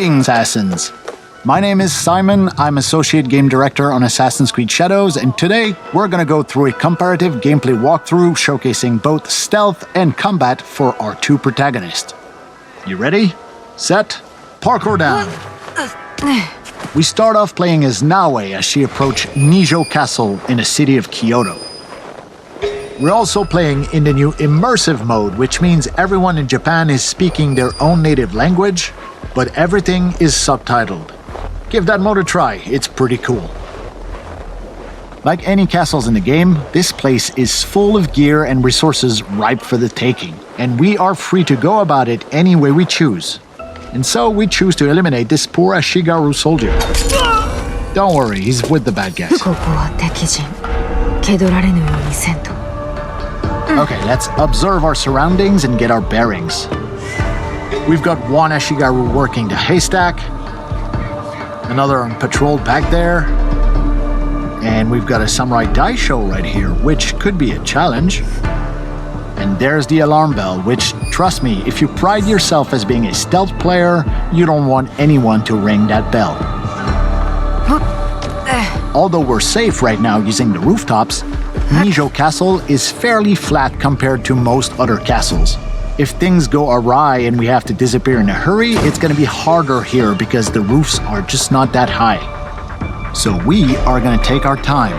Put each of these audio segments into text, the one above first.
Assassins. My name is Simon, I'm Associate Game Director on Assassin's Creed Shadows, and today we're gonna go through a comparative gameplay walkthrough showcasing both stealth and combat for our two protagonists. You ready? Set? Parkour down! We start off playing as Naoe as she approaches Nijo Castle in the city of Kyoto. We're also playing in the new immersive mode, which means everyone in Japan is speaking their own native language, but everything is subtitled. Give that mode a try, it's pretty cool. Like any castles in the game, this place is full of gear and resources ripe for the taking, and we are free to go about it any way we choose. And so we choose to eliminate this poor Ashigaru soldier. Don't worry, he's with the bad guys. Okay, let's observe our surroundings and get our bearings. We've got one Ashigaru working the haystack, another on patrol back there, and we've got a samurai daisho right here, which could be a challenge. And there's the alarm bell, which, trust me, if you pride yourself as being a stealth player, you don't want anyone to ring that bell. Although we're safe right now using the rooftops, Nijo Castle is fairly flat compared to most other castles. If things go awry and we have to disappear in a hurry, it's going to be harder here because the roofs are just not that high. So we are going to take our time.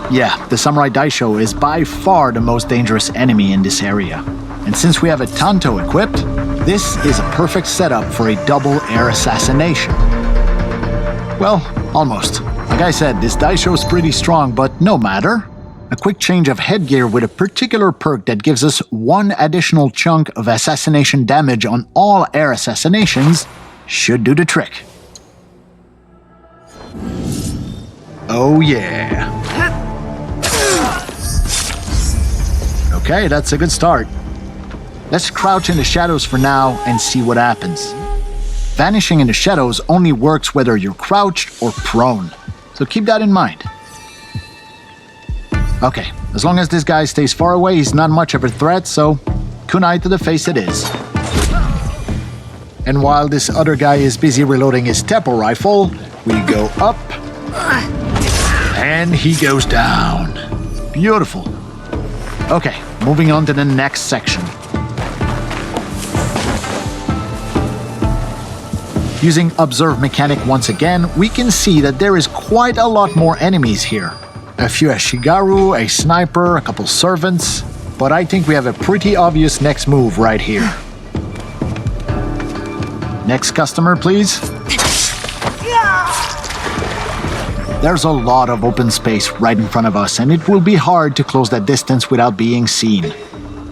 Yeah, the Samurai Daisho is by far the most dangerous enemy in this area. And since we have a Tanto equipped, this is a perfect setup for a double air assassination. Well, almost. Like I said, this Daisho is pretty strong, but no matter. A quick change of headgear with a particular perk that gives us one additional chunk of assassination damage on all air assassinations should do the trick. Oh yeah. Okay, that's a good start. Let's crouch in the shadows for now and see what happens. Vanishing in the shadows only works whether you're crouched or prone, so keep that in mind. Okay, as long as this guy stays far away, he's not much of a threat, so kunai to the face it is. And while this other guy is busy reloading his Teppo rifle, we go up, and he goes down. Beautiful. Okay, moving on to the next section. Using Observe Mechanic once again, we can see that there is quite a lot more enemies here. A few Ashigaru, a sniper, a couple servants, but I think we have a pretty obvious next move right here. Next customer, please. There's a lot of open space right in front of us, and it will be hard to close that distance without being seen.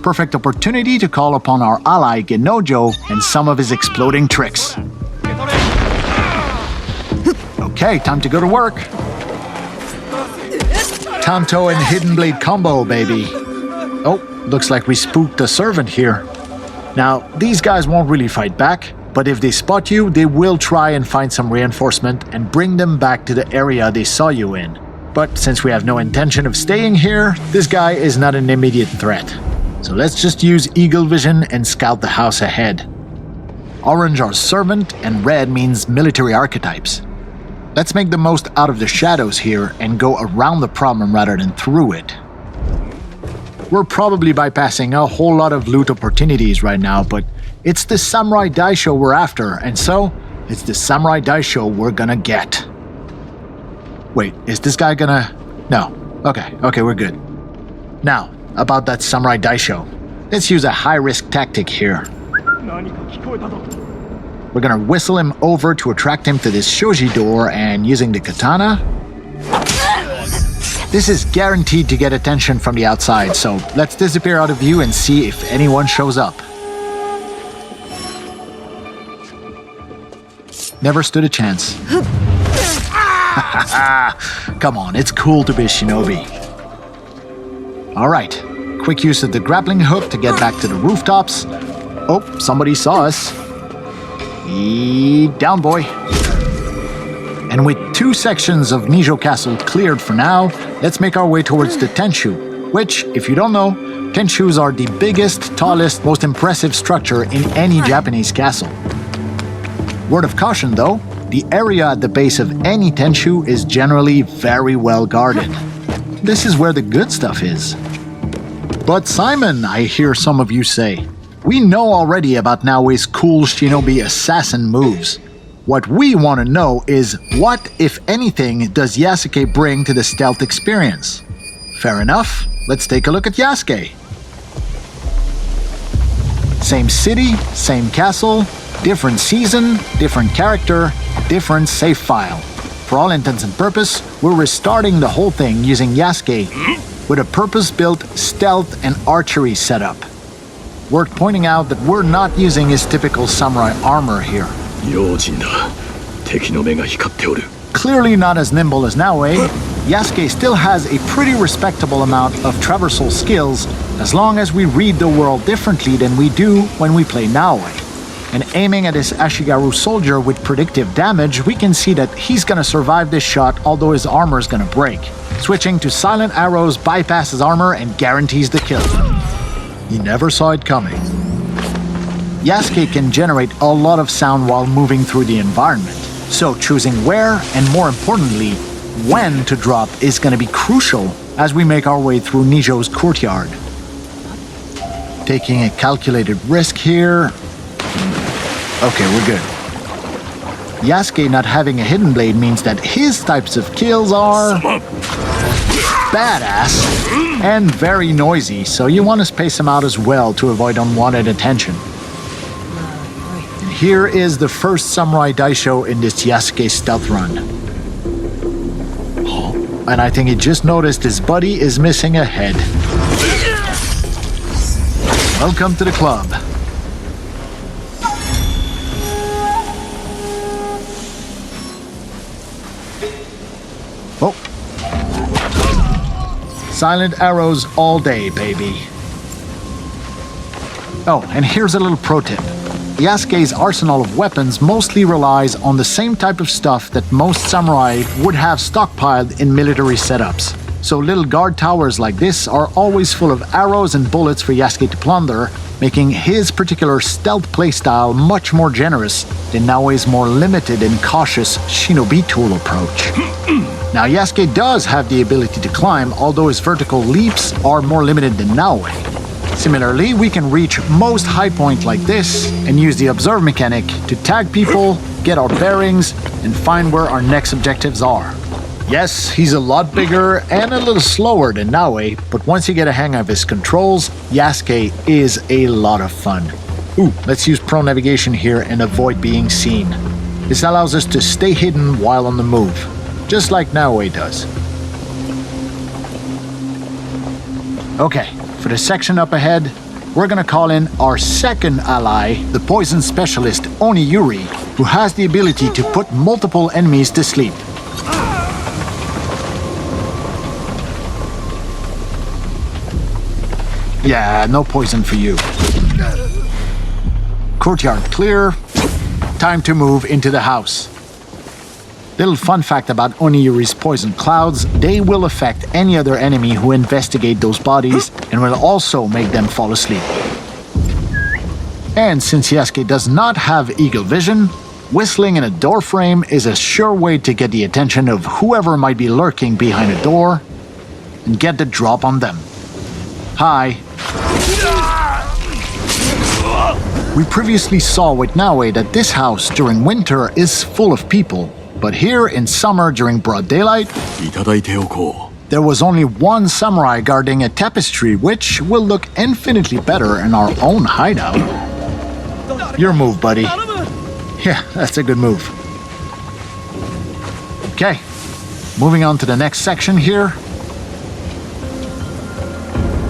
Perfect opportunity to call upon our ally Genojo and some of his exploding tricks. Okay, time to go to work. Tanto and Hidden Blade combo, baby. Oh, looks like we spooked a servant here. Now, these guys won't really fight back, but if they spot you, they will try and find some reinforcement and bring them back to the area they saw you in. But since we have no intention of staying here, this guy is not an immediate threat. So let's just use Eagle Vision and scout the house ahead. Orange are servant and red means military archetypes. Let's make the most out of the shadows here and go around the problem rather than through it. We're probably bypassing a whole lot of loot opportunities right now, but it's the Samurai Daisho we're after, and so it's the Samurai Daisho we're gonna get. Wait, is this guy gonna... No. Okay, we're good. Now, about that Samurai Daisho. Let's use a high-risk tactic here. We're gonna whistle him over to attract him to this shoji door, and using the katana... This is guaranteed to get attention from the outside, so let's disappear out of view and see if anyone shows up. Never stood a chance. Come on, it's cool to be a shinobi. Alright, quick use of the grappling hook to get back to the rooftops. Oh, somebody saw us. Down, boy. And with two sections of Nijo Castle cleared for now, let's make our way towards the Tenshu, which, if you don't know, Tenshus are the biggest, tallest, most impressive structure in any Japanese castle. Word of caution though, the area at the base of any Tenshu is generally very well guarded. This is where the good stuff is. But Simon, I hear some of you say, we know already about Naoe's cool Shinobi assassin moves. What we want to know is what, if anything, does Yasuke bring to the stealth experience? Fair enough, let's take a look at Yasuke. Same city, same castle, different season, different character, different save file. For all intents and purpose, we're restarting the whole thing using Yasuke with a purpose-built stealth and archery setup. Worth pointing out that we're not using his typical samurai armor here. Clearly not as nimble as Naoe, Yasuke still has a pretty respectable amount of traversal skills as long as we read the world differently than we do when we play Naoe. And aiming at his Ashigaru soldier with predictive damage, we can see that he's gonna survive this shot although his armor's gonna break. Switching to silent arrows bypasses armor and guarantees the kill. You never saw it coming. Yasuke can generate a lot of sound while moving through the environment, so choosing where, and more importantly, when to drop is going to be crucial as we make our way through Nijo's courtyard. Taking a calculated risk here. Okay, we're good. Yasuke not having a hidden blade means that his types of kills are badass and very noisy, so you want to space them out as well to avoid unwanted attention. And here is the first Samurai Daisho in this Yasuke stealth run. And I think he just noticed his buddy is missing a head. Welcome to the club. Oh. Silent arrows all day, baby. Oh, and here's a little pro tip. Yasuke's arsenal of weapons mostly relies on the same type of stuff that most samurai would have stockpiled in military setups. So little guard towers like this are always full of arrows and bullets for Yasuke to plunder, making his particular stealth playstyle much more generous than Naoe's more limited and cautious Shinobi tool approach. Now Yasuke does have the ability to climb, although his vertical leaps are more limited than Naoe. Similarly, we can reach most high points like this and use the observe mechanic to tag people, get our bearings, and find where our next objectives are. Yes, he's a lot bigger and a little slower than Naoe, but once you get a hang of his controls, Yasuke is a lot of fun. Ooh, let's use pro navigation here and avoid being seen. This allows us to stay hidden while on the move, just like Naoe does. Okay, for the section up ahead, we're gonna call in our second ally, the poison specialist Oniyuri, who has the ability to put multiple enemies to sleep. Yeah, no poison for you. Courtyard clear. Time to move into the house. Little fun fact about Oniyuri's poison clouds, they will affect any other enemy who investigate those bodies and will also make them fall asleep. And since Yasuke does not have eagle vision, whistling in a door frame is a sure way to get the attention of whoever might be lurking behind a door and get the drop on them. Hi. We previously saw with Naoe that this house during winter is full of people, but here in summer during broad daylight, there was only one samurai guarding a tapestry, which will look infinitely better in our own hideout. Your move, buddy. Yeah, that's a good move. Okay, moving on to the next section here.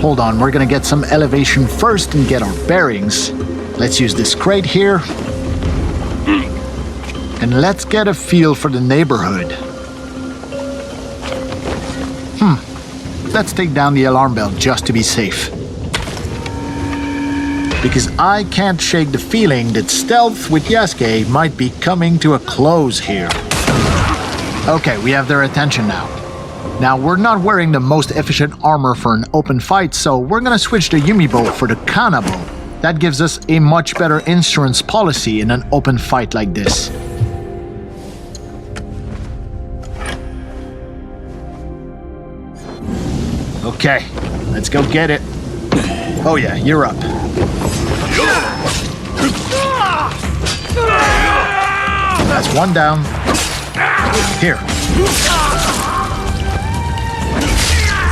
Hold on, we're gonna get some elevation first and get our bearings. Let's use this crate here. And let's get a feel for the neighborhood. Let's take down the alarm bell just to be safe. Because I can't shake the feeling that stealth with Yasuke might be coming to a close here. Okay, we have their attention now. Now, we're not wearing the most efficient armor for an open fight, so we're gonna switch the Yumi bow for the Kana bow. That gives us a much better insurance policy in an open fight like this. Okay, let's go get it. Oh yeah, you're up. That's one down. Here.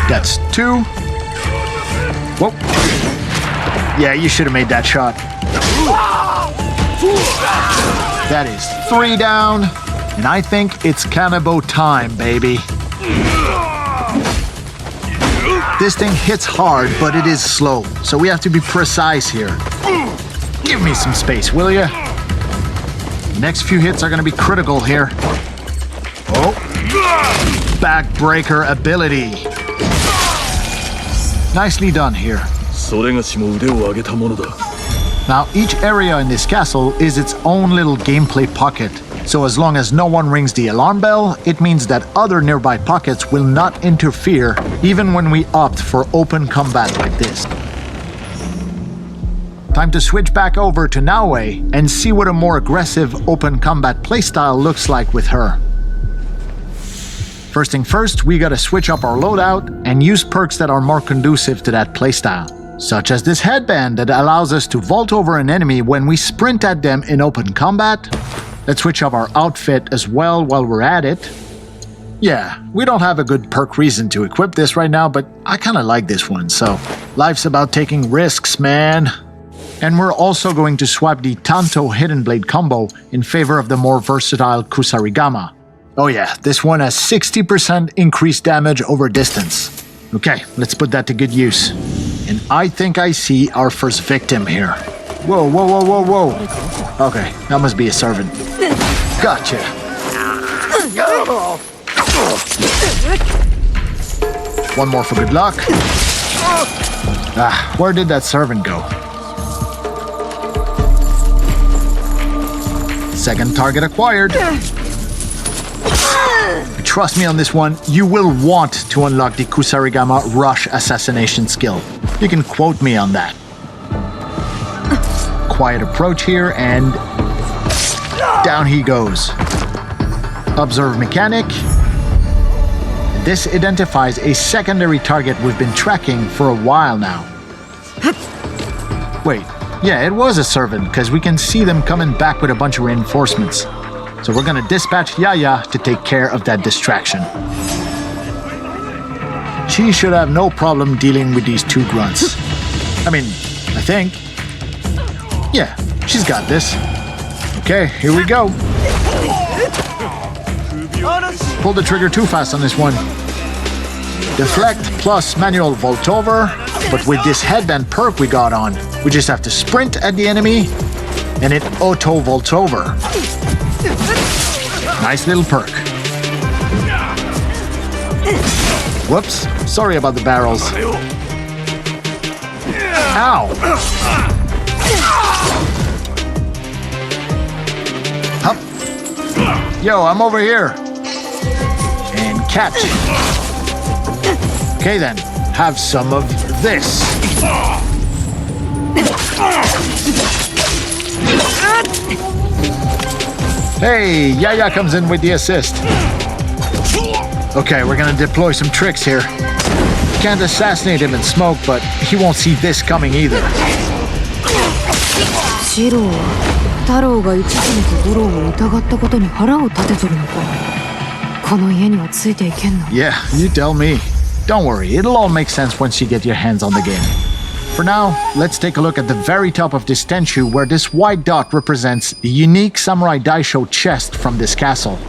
That's two. Whoa. Yeah, you should have made that shot. That is three down. And I think it's Kanabo time, baby. This thing hits hard, but it is slow, so we have to be precise here. Give me some space, will ya? Next few hits are gonna be critical here. Oh. Backbreaker ability. Nicely done here. Now, each area in this castle is its own little gameplay pocket. So as long as no one rings the alarm bell, it means that other nearby pockets will not interfere, even when we opt for open combat like this. Time to switch back over to Naoe and see what a more aggressive open combat playstyle looks like with her. First thing first, we gotta switch up our loadout and use perks that are more conducive to that playstyle, such as this headband that allows us to vault over an enemy when we sprint at them in open combat. Let's switch up our outfit as well while we're at it. Yeah, we don't have a good perk reason to equip this right now, but I kinda like this one, so life's about taking risks, man. And we're also going to swap the Tanto Hidden Blade combo in favor of the more versatile Kusarigama. Oh yeah, this one has 60% increased damage over distance. Okay, let's put that to good use. And I think I see our first victim here. Whoa, whoa, whoa, whoa, whoa. Okay, that must be a servant. Gotcha. One more for good luck. Ah, where did that servant go? Second target acquired. Trust me on this one, you will want to unlock the Kusarigama Rush Assassination skill. You can quote me on that. Quiet approach here, and down he goes. Observe mechanic. This identifies a secondary target we've been tracking for a while now. Wait, yeah, it was a servant, because we can see them coming back with a bunch of reinforcements. So we're gonna dispatch Yaya to take care of that distraction. She should have no problem dealing with these two grunts. I mean, I think. Yeah, she's got this. Okay, here we go. Pull the trigger too fast on this one. Deflect plus manual vault over, but with this headband perk we got on, we just have to sprint at the enemy and it auto vaults over. Nice little perk. Whoops, sorry about the barrels. Ow! Hup. Yo, I'm over here. And catch. Okay then, have some of this. Hey, Yaya comes in with the assist. Okay, we're gonna deploy some tricks here. Can't assassinate him in smoke, but he won't see this coming either. Yeah, you tell me. Don't worry, it'll all make sense once you get your hands on the game. For now, let's take a look at the very top of this Tenchu, where this white dot represents the unique Samurai Daisho chest from this castle.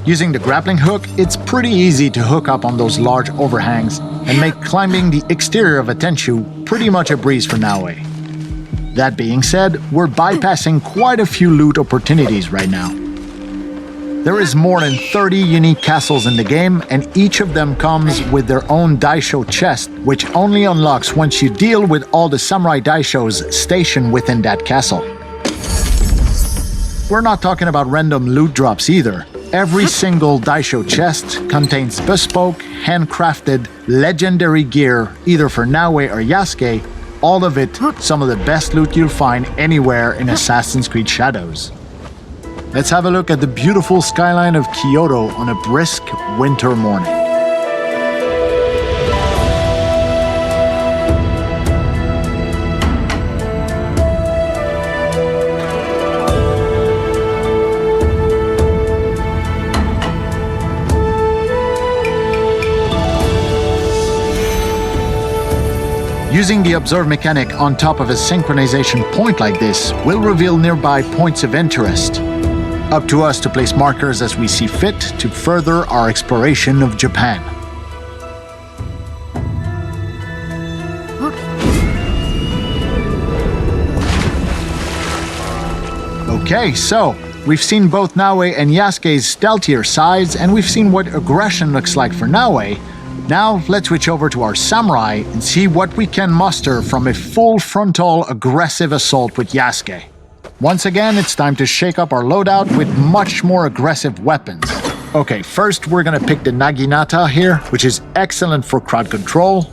Using the grappling hook, it's pretty easy to hook up on those large overhangs and make climbing the exterior of a Tenchu pretty much a breeze for Naoe. That being said, we're bypassing quite a few loot opportunities right now. There is more than 30 unique castles in the game, and each of them comes with their own Daisho chest, which only unlocks once you deal with all the Samurai Daishos stationed within that castle. We're not talking about random loot drops either. Every single Daisho chest contains bespoke, handcrafted, legendary gear, either for Naoe or Yasuke, all of it some of the best loot you'll find anywhere in Assassin's Creed Shadows. Let's have a look at the beautiful skyline of Kyoto on a brisk winter morning. Using the observe mechanic on top of a synchronization point like this will reveal nearby points of interest. Up to us to place markers as we see fit to further our exploration of Japan. Okay, so we've seen both Naoe and Yasuke's stealthier sides, and we've seen what aggression looks like for Naoe. Now, let's switch over to our samurai and see what we can muster from a full frontal aggressive assault with Yasuke. Once again, it's time to shake up our loadout with much more aggressive weapons. Okay, first we're gonna pick the Naginata here, which is excellent for crowd control.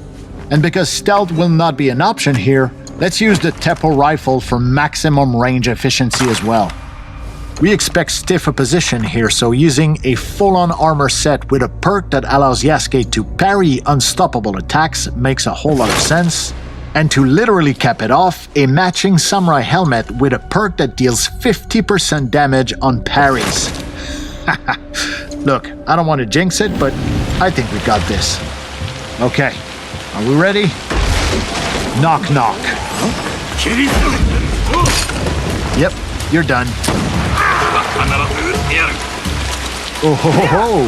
And because stealth will not be an option here, let's use the Teppo rifle for maximum range efficiency as well. We expect stiff opposition here, so using a full-on armor set with a perk that allows Yasuke to parry unstoppable attacks makes a whole lot of sense. And to literally cap it off, a matching samurai helmet with a perk that deals 50% damage on parries. Look, I don't want to jinx it, but I think we got this. Okay, are we ready? Knock knock. Yep, you're done. Oh ho ho ho!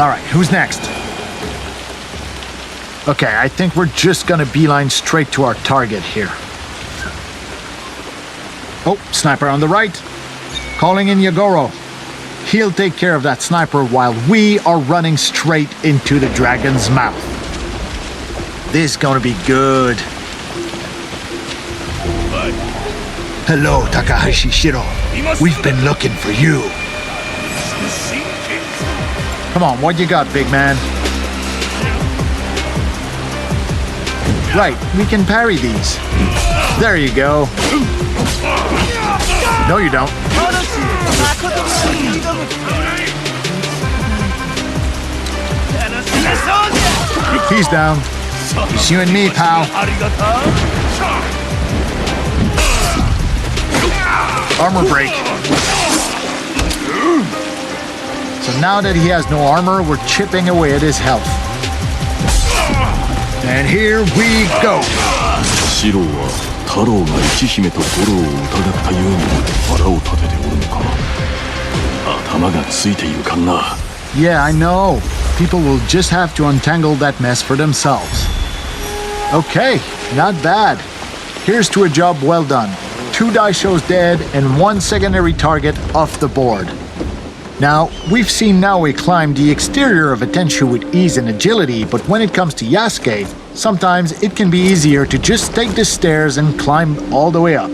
Alright, who's next? Okay, I think we're just gonna beeline straight to our target here. Oh, sniper on the right. Calling in Yagoro. He'll take care of that sniper while we are running straight into the dragon's mouth. This is gonna be good. Hello, Takahashi Shiro. We've been looking for you. Come on, what you got, big man? Right, we can parry these. There you go. No, you don't. He's down. It's you and me, pal. Armor break. So now that he has no armor, we're chipping away at his health. And here we go. Yeah, I know. People will just have to untangle that mess for themselves. Okay, not bad. Here's to a job well done. 2 Daishos dead and 1 secondary target off the board. Now, we've seen Naoe climb the exterior of a Tenshu with ease and agility, but when it comes to Yasuke, sometimes it can be easier to just take the stairs and climb all the way up.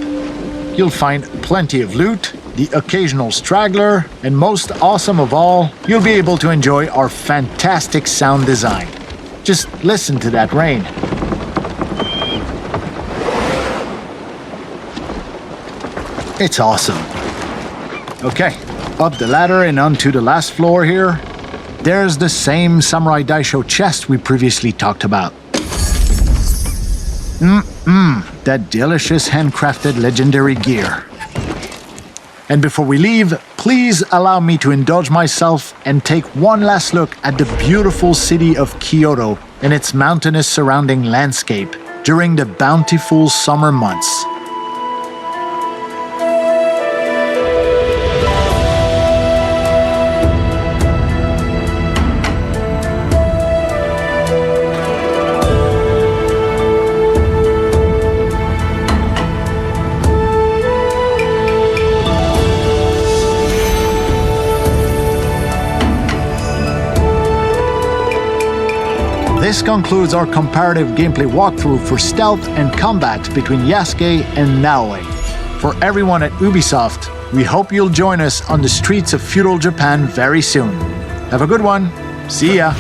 You'll find plenty of loot, the occasional straggler, and most awesome of all, you'll be able to enjoy our fantastic sound design. Just listen to that rain. It's awesome. Okay, up the ladder and onto the last floor here. There's the same Samurai Daisho chest we previously talked about. That delicious handcrafted legendary gear. And before we leave, please allow me to indulge myself and take one last look at the beautiful city of Kyoto and its mountainous surrounding landscape during the bountiful summer months. this concludes our comparative gameplay walkthrough for stealth and combat between Yasuke and Naoe. For everyone at Ubisoft, we hope you'll join us on the streets of Feudal Japan very soon. Have a good one. See ya!